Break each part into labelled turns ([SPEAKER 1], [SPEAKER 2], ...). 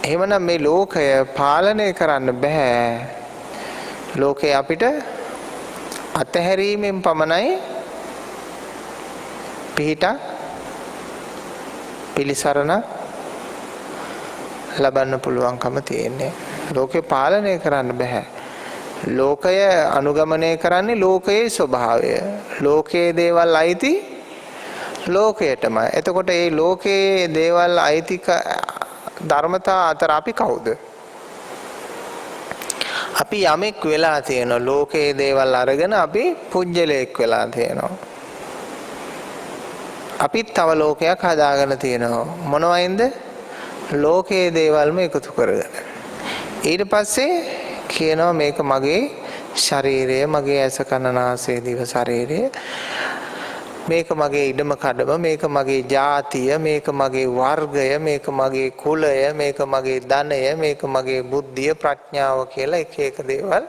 [SPEAKER 1] එහෙමනම් මේ ලෝකය පාලනය කරන්න බෑ. ලෝකේ අපිට අතහැරීමෙන් පමණයි පිහිට පිළිසරණ ලබන්න පුළුවන්කම තියෙන්නේ. ලෝකේ පාලනය කරන්න බෑ. ලෝකය අනුගමනය කරන්නේ ලෝකයේ ස්වභාවය. ලෝකයේ දේවල් අයිති ලෝකයටමයි. එතකොට මේ ලෝකයේ දේවල් අයිති ධර්මතා අතර අපි කවුද? අපි යමෙක් වෙලා තියෙනවා. ලෝකයේ දේවල් අරගෙන අපි පුජ්‍යලයක් වෙලා තියෙනවා. අපිත් තව ලෝකයක් හදාගෙන තියෙනවා. මොනවයින්ද? ලෝකයේ දේවල්ම එකතු කරගෙන. ඊට පස්සේ කියනවා මේක මගේ ශරීරය, මගේ ඇස කන නාසය දිව ශරීරය, මේක මගේ ඉඩම කඩම, මේක මගේ ජාතිය, මේක මගේ වර්ගය, මේක මගේ කුලය, මේක මගේ ධනය, මේක මගේ බුද්ධිය ප්‍රඥාව කියලා එක එක දේවල්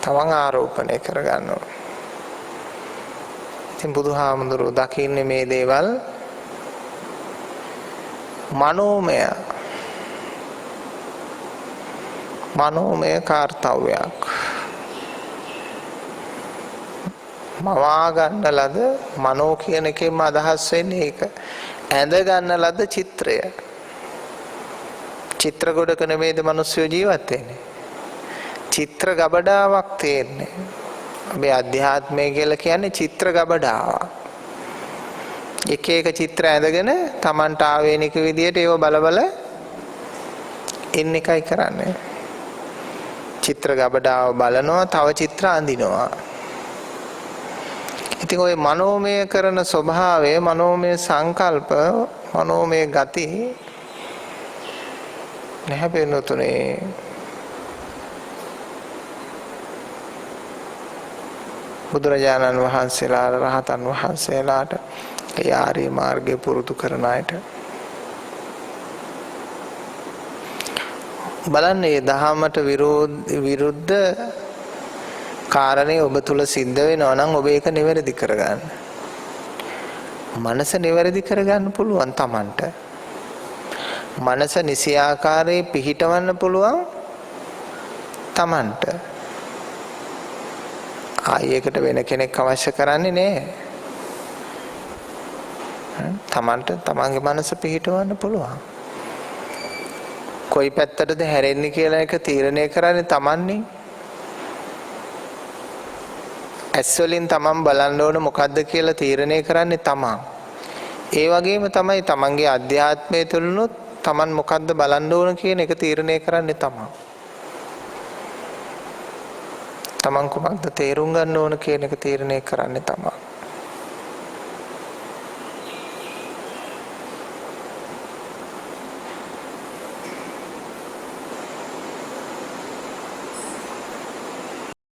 [SPEAKER 1] තමන් ආරෝපණය කරගන්නවා. ඉතින් බුදුහාමුදුරුවෝ දකින්නේ මේ දේවල් මනෝමය කාර්යයක්. මවා ගන්න ලද මනෝ කියන එකෙන්ම අදහස් වෙන්නේ ඒක. ඇඳ ගන්න ලද චිත්‍රය. චිත්‍ර ගොඩක නෙමෙයිද මිනිස්සු ජීවත් වෙන්නේ. චිත්‍ර ගබඩාවක් තියෙන්නේ. මේ අධ්‍යාත්මය කියලා කියන්නේ චිත්‍ර ගබඩාවක්. එක එක චිත්‍ර ඇඳගෙන Tamanට ආවේනික විදියට ඒව බල බල ඉන්න එකයි කරන්නේ. චිත්‍ර ගබඩාව බලනවා, තව චිත්‍ර අඳිනවා. ඉතින් ඔය මනෝමය කරන ස්වභාවය, මනෝමය සංකල්ප, මනෝමය ගති නැහැ වෙනතුනේ. බුදුරජාණන් වහන්සේලා, රහතන් වහන්සේලාට, ඒ ආර්ය මාර්ගය පුරුදු කරන අයට බලන්න, මේ දහමට විරුද්ධ කාරණේ ඔබ තුල සිද්ධ වෙනවා නම් ඔබ ඒක නිවැරදි කරගන්න. මනස නිවැරදි කරගන්න පුළුවන් Tamanට. මනස නිසි ආකාරයේ පිහිටවන්න පුළුවන් Tamanට. ආයෙකට වෙන කෙනෙක් අවශ්‍ය කරන්නේ නැහැ. Tamanට Tamanගේ මනස පිහිටවන්න පුළුවන්. කොයි පැත්තටද හැරෙන්නේ කියලා එක තීරණය කරන්නේ Tamanනේ. ඇස් වලින් Taman බලන්න ඕන මොකද්ද කියලා තීරණය කරන්නේ Taman. ඒ වගේම තමයි Tamanගේ අධ්‍යාත්මය තුළනොත් Taman මොකද්ද බලන්න ඕන කියන එක තීරණය කරන්නේ Taman. Taman කුමක්ද තේරුම් ගන්න ඕන කියන එක තීරණය කරන්නේ Taman.